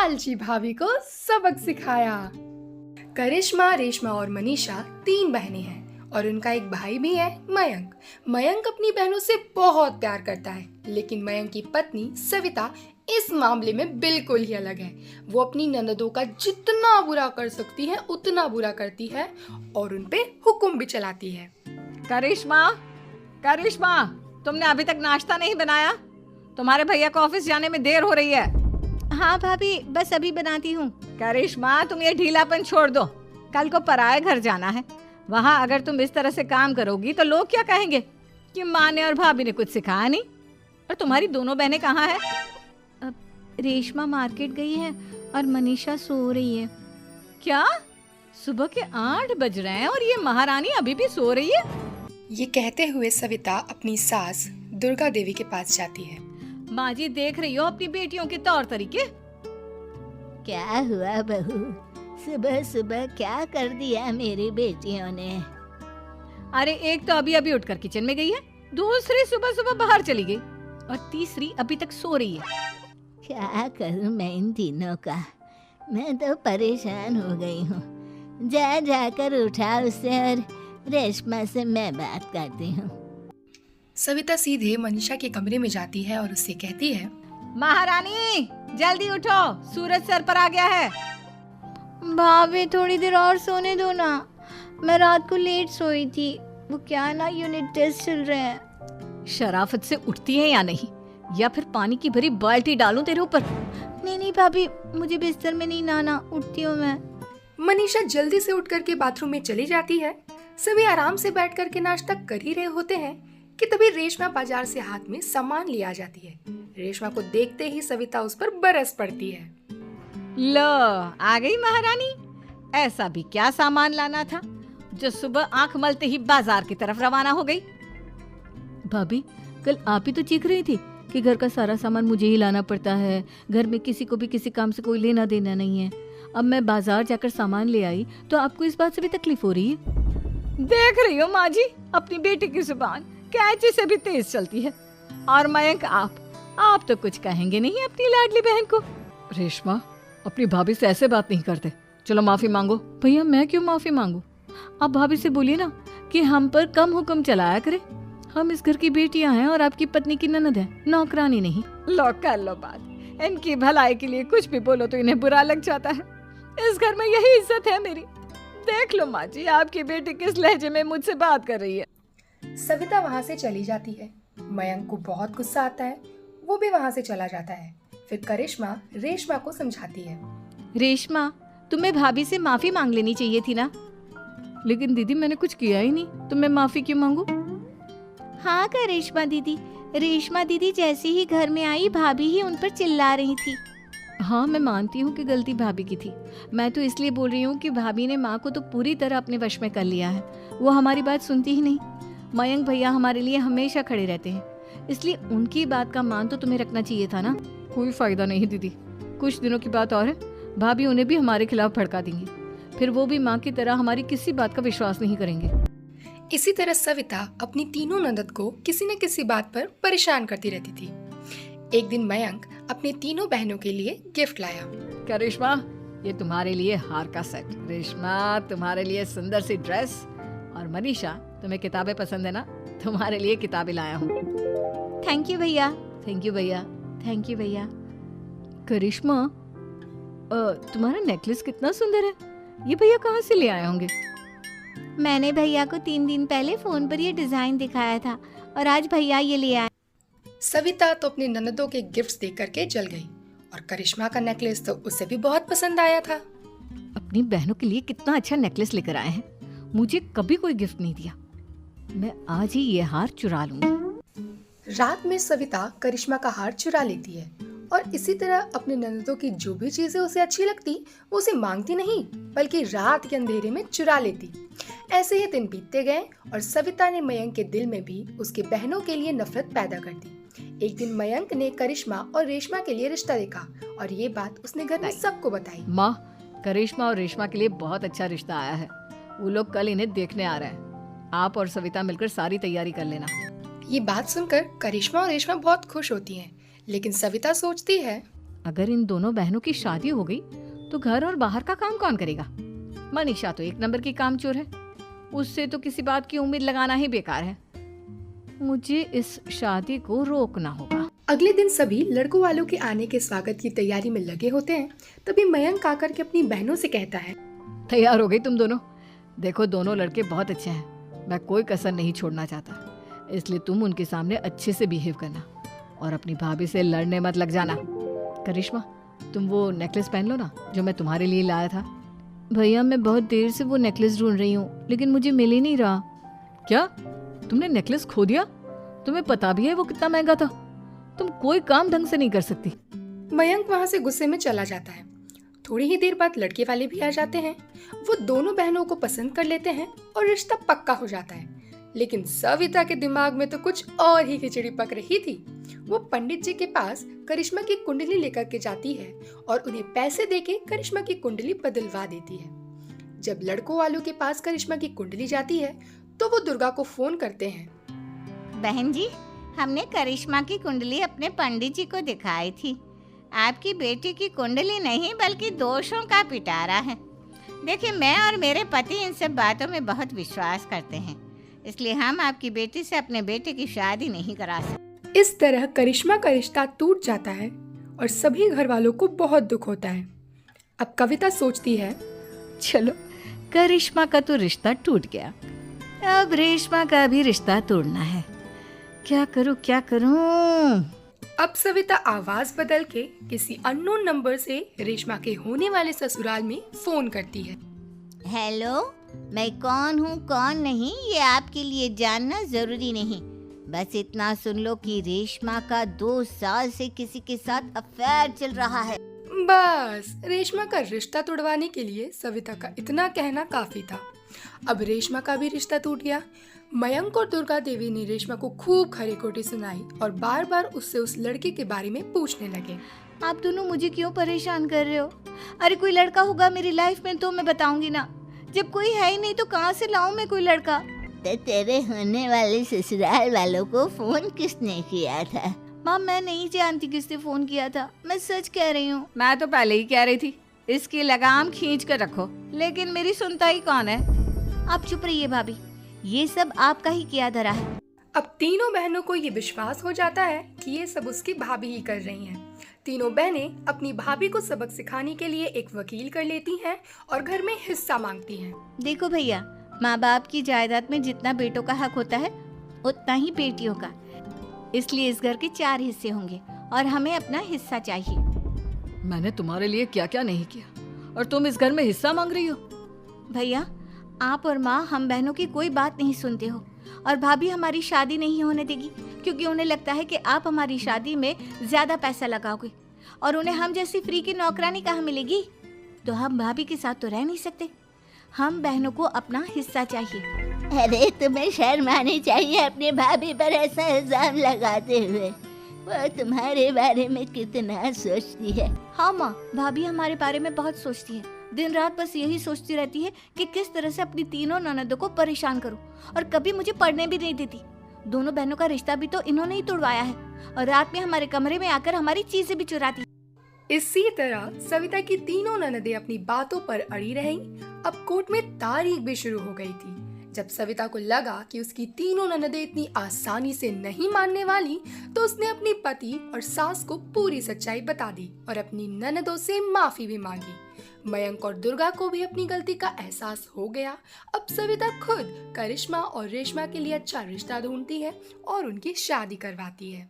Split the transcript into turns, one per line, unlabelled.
लालची भाभी को सबक सिखाया। करिश्मा, रेशमा और मनीषा 3 बहनें हैं और उनका एक भाई भी है, मयंक। मयंक अपनी बहनों से बहुत प्यार करता है, लेकिन मयंक की पत्नी सविता इस मामले में बिल्कुल ही अलग है। वो अपनी ननदों का जितना बुरा कर सकती है उतना बुरा करती है और उन पे हुक्म भी चलाती है।
करिश्मा, करिश्मा, तुमने अभी तक नाश्ता नहीं बनाया? तुम्हारे भैया को ऑफिस जाने में देर हो रही है।
हाँ भाभी, बस अभी बनाती हूँ।
करिश्मा, तुम ये ढीलापन छोड़ दो। कल को पराये घर जाना है। वहाँ अगर तुम इस तरह से काम करोगी तो लोग क्या कहेंगे कि माँ ने और भाभी ने कुछ सिखाया नहीं। और तुम्हारी दोनों बहनें कहाँ हैं?
अब रेशमा मार्केट गई है और मनीषा सो रही है।
क्या? सुबह के 8 बज रहे हैं और ये महारानी अभी भी सो रही है?
ये कहते हुए सविता अपनी सास दुर्गा देवी के पास जाती है।
माँ जी, देख रही हो अपनी बेटियों के तौर तरीके?
क्या हुआ बहू, सुबह सुबह क्या कर दिया मेरी बेटियों ने?
अरे एक तो अभी अभी उठकर किचन में गई है, दूसरी सुबह सुबह बाहर चली गई और तीसरी अभी तक सो रही है।
क्या करूं मैं इन तीनों का, मैं तो परेशान हो गई हूँ। जा जाकर उठा उसे और रेशमा से मैं बात करती हूँ।
सविता सीधे मनीषा के कमरे में जाती है और उससे कहती है,
महारानी जल्दी उठो, सूरज सर पर आ गया है।
भाभी थोड़ी देर और सोने दो ना, मैं रात को लेट सोई थी। वो क्या ना, यूनिट टेस्ट चल रहे हैं।
शराफत से उठती है या नहीं, या फिर पानी की भरी बाल्टी डालूं तेरे ऊपर?
नहीं भाभी, मुझे बिस्तर में नहीं नहाना, उठती हूँ मैं।
मनीषा जल्दी से उठ करके बाथरूम में चली जाती है। सभी आराम से बैठ करके नाश्ता कर ही रहे होते हैं कि तभी रेशमा बाजार से हाथ में सामान ले आ जाती है। रेशमा को देखते ही सविता उस पर बरस पड़ती है।
लो, आ गई महारानी। ऐसा भी क्या सामान लाना था जो सुबह आंख मलते ही बाजार की तरफ रवाना हो गई?
भाभी, कल आप ही तो चीख रही थी कि घर का सारा सामान मुझे ही लाना पड़ता है, घर में किसी को भी किसी काम से कोई लेना देना नहीं है। अब मैं बाजार जाकर सामान ले आई तो आपको इस बात से भी तकलीफ हो रही है?
देख रही हो माँ जी, अपनी बेटी की जुबान कैंची से भी तेज चलती है। और मयंक, आप तो कुछ कहेंगे नहीं अपनी लाडली बहन को?
रेशमा, अपनी भाभी से ऐसे बात नहीं करते। चलो माफी मांगो। भैया, मैं क्यों माफी मांगू? आप भाभी से बोलिए ना कि हम पर कम हुक्म चलाया करे। हम इस घर की बेटियां हैं और आपकी पत्नी की ननद है, नौकरानी नहीं।
लो, कर लो बात। इनकी भलाई के लिए कुछ भी बोलो तो इन्हें बुरा लग जाता है। इस घर में यही इज्जत है मेरी। देख लो माँ जी, आपकी बेटी किस लहजे में मुझसे बात कर रही है।
सविता वहाँ से चली जाती है। मयंक को बहुत गुस्सा आता है, वो भी वहाँ से चला जाता है। फिर करिश्मा रेशमा को समझाती है।
रेशमा, तुम्हें भाभी से माफी मांग लेनी चाहिए थी ना। लेकिन दीदी, मैंने कुछ किया ही नहीं तो मैं माफी क्यों मांगू?
हाँ करिश्मा दीदी, रेशमा दीदी जैसे ही घर में आई भाभी ही उन पर चिल्ला रही थी।
हाँ, मैं मानती हूँ कि गलती भाभी की थी। मैं तो इसलिए बोल रही हूँ कि भाभी ने माँ को तो पूरी तरह अपने वश में कर लिया है। वो हमारी बात सुनती ही नहीं। मयंक भैया हमारे लिए हमेशा खड़े रहते हैं, इसलिए उनकी बात का मान तो तुम्हें रखना चाहिए था ना। कोई फायदा नहीं दीदी, कुछ दिनों की बात और है, भाभी उन्हें भी हमारे खिलाफ भड़का देंगी। फिर वो भी माँ की तरह हमारी किसी बात का विश्वास नहीं करेंगे।
इसी तरह सविता अपनी तीनों ननद को किसी न किसी बात पर परेशान करती रहती थी। एक दिन मयंक अपनी तीनों बहनों के लिए गिफ्ट लाया।
करिश्मा, ये तुम्हारे लिए हार का सेट। रेशमा, तुम्हारे लिए सुंदर सी ड्रेस। और मनीषा, तुम्हें किताबें पसंद है ना, तुम्हारे लिए किताबें लाया हूँ।
थैंक यू भैया।
थैंक यू भैया। थैंक यू भैया। करिश्मा, तुम्हारा नेकलेस कितना सुंदर है। ये भैया कहाँ से ले आए होंगे?
मैंने भैया को 3 दिन पहले फोन पर ये डिजाइन दिखाया था और आज भैया ये ले आए।
सविता तो अपनी ननदों के गिफ्ट्स देख करके जल गई और करिश्मा का नेकलेस तो उसे भी बहुत पसंद आया था।
अपनी बहनों के लिए कितना अच्छा नेकलेस लेकर आए हैं, मुझे कभी कोई गिफ्ट नहीं दिया। मैं आज ही ये हार चुरा लूंगी।
रात में सविता करिश्मा का हार चुरा लेती है और इसी तरह अपने ननदों की जो भी चीजें उसे अच्छी लगती वो उसे मांगती नहीं बल्कि रात के अंधेरे में चुरा लेती। ऐसे ही दिन बीतते गए और सविता ने मयंक के दिल में भी उसके बहनों के लिए नफरत पैदा कर दी। एक दिन मयंक ने करिश्मा और रेशमा के लिए रिश्ता देखा और ये बात उसने घर में सबको बताई।
माँ, करिश्मा और रेशमा के लिए बहुत अच्छा रिश्ता आया है। वो लोग कल इन्हें देखने आ रहे हैं। आप और सविता मिलकर सारी तैयारी कर लेना।
ये बात सुनकर करिश्मा और रेशमा बहुत खुश होती हैं, लेकिन सविता सोचती है,
अगर इन दोनों बहनों की शादी हो गई तो घर और बाहर का काम कौन करेगा? मनीषा तो एक नंबर की कामचोर है, उससे तो किसी बात की उम्मीद लगाना ही बेकार है। मुझे इस शादी को रोकना होगा।
अगले दिन सभी लड़कों वालों के आने के स्वागत की तैयारी में लगे होते हैं। तभी मयंक आकर के अपनी बहनों से कहता है,
तैयार हो गई तुम दोनों? देखो दोनों लड़के बहुत अच्छे हैं, मैं कोई कसर नहीं छोड़ना चाहता, इसलिए तुम उनके सामने अच्छे से बिहेव करना और अपनी भाभी से लड़ने मत लग जाना। करिश्मा, तुम वो नेकलेस पहन लो ना जो मैं तुम्हारे लिए लाया था। भैया मैं बहुत देर से वो नेकलेस ढूंढ रही हूँ, लेकिन मुझे मिल ही नहीं रहा। क्या तुमने नेकलेस खो दिया? तुम्हें पता भी है वो कितना महंगा था? तुम कोई काम ढंग से नहीं कर सकती।
मयंक वहां से गुस्से में चला जाता है। थोड़ी ही देर बाद लड़के वाले भी आ जाते हैं। वो दोनों बहनों को पसंद कर लेते हैं और रिश्ता पक्का हो जाता है। लेकिन सविता के दिमाग में तो कुछ और ही खिचड़ी पक रही थी। वो पंडित जी के पास करिश्मा की कुंडली लेकर के जाती है और उन्हें पैसे देके करिश्मा की कुंडली बदलवा देती है। जब लड़कों वालों के पास करिश्मा की कुंडली जाती है तो वो दुर्गा को फोन करते हैं।
बहन जी, हमने करिश्मा की कुंडली अपने पंडित जी को दिखाई थी। आपकी बेटी की कुंडली नहीं बल्कि दोषों का पिटारा है। देखिए, मैं और मेरे पति इन सब बातों में बहुत विश्वास करते हैं, इसलिए हम आपकी बेटी से अपने बेटे की शादी नहीं करा सकते।
इस तरह करिश्मा का रिश्ता टूट जाता है और सभी घर वालों को बहुत दुख होता है। अब कविता सोचती है,
चलो करिश्मा का तो रिश्ता टूट गया, अब रेशमा का भी रिश्ता तोड़ना है। क्या करूं?
अब सविता आवाज बदल के किसी अननोन नंबर से रेशमा के होने वाले ससुराल में फोन करती है।
हेलो, मैं कौन हूँ कौन नहीं ये आपके लिए जानना जरूरी नहीं। बस इतना सुन लो कि रेशमा का 2 साल से किसी के साथ अफेयर चल रहा है।
बस रेशमा का रिश्ता तोड़वाने के लिए सविता का इतना कहना काफी था। अब रेशमा का भी रिश्ता टूट गया। मयंक और दुर्गा देवी ने रेशमा को खूब खरी खोटी सुनाई और बार बार उससे उस लड़के के बारे में पूछने लगे।
आप दोनों मुझे क्यों परेशान कर रहे हो? अरे कोई लड़का होगा मेरी लाइफ में तो मैं बताऊंगी ना। जब कोई है ही नहीं तो कहाँ से लाऊं मैं कोई लड़का?
तो तेरे होने वाले ससुराल वालों को फोन किसने किया था?
माँ मैं नहीं जानती किसने फोन किया था, मैं सच कह रही हूँ। मैं तो पहले ही कह रही थी इसकी लगाम खींच कर रखो, लेकिन मेरी सुनता ही कौन है।
आप चुप रहिए भाभी, ये सब आपका ही किया धरा है।
अब तीनों बहनों को ये विश्वास हो जाता है कि ये सब उसकी भाभी ही कर रही हैं। तीनों बहनें अपनी भाभी को सबक सिखाने के लिए एक वकील कर लेती हैं और घर में हिस्सा मांगती हैं।
देखो भैया, माँ बाप की जायदाद में जितना बेटों का हक होता है उतना ही बेटियों का, इसलिए इस घर के 4 हिस्से होंगे और हमें अपना हिस्सा चाहिए।
मैंने तुम्हारे लिए क्या क्या नहीं किया और तुम इस घर में हिस्सा मांग रही हो?
भैया, आप और माँ हम बहनों की कोई बात नहीं सुनते हो और भाभी हमारी शादी नहीं होने देगी क्योंकि उन्हें लगता है कि आप हमारी शादी में ज्यादा पैसा लगाओगे और उन्हें हम जैसी फ्री की नौकरानी कहाँ मिलेगी। तो हम भाभी के साथ तो रह नहीं सकते, हम बहनों को अपना हिस्सा चाहिए।
अरे तुम्हें शर्म आनी चाहिए अपने भाभी पर ऐसा इल्जाम लगाते हुए। वो तुम्हारे बारे में कितना सोचती है।
हाँ माँ, भाभी हमारे बारे में बहुत सोचती है। दिन रात बस यही सोचती रहती है कि किस तरह से अपनी तीनों ननदों को परेशान करूं और कभी मुझे पढ़ने भी नहीं देती। दोनों बहनों का रिश्ता भी तो इन्होंने ही तोड़वाया है और रात में हमारे कमरे में आकर हमारी चीजें भी चुराती।
इसी तरह सविता की तीनों ननदें अपनी बातों पर अड़ी रहीं। अब कोर्ट में तारीख भी शुरू हो गई थी। जब सविता को लगा कि उसकी तीनों ननदें इतनी आसानी से नहीं मानने वाली, तो उसने अपनी पति और सास को पूरी सच्चाई बता दी और अपनी ननदों से माफी भी मांगी। मयंक और दुर्गा को भी अपनी गलती का एहसास हो गया। अब सविता खुद करिश्मा और रेशमा के लिए अच्छा रिश्ता ढूंढती है और उनकी शादी करवाती है।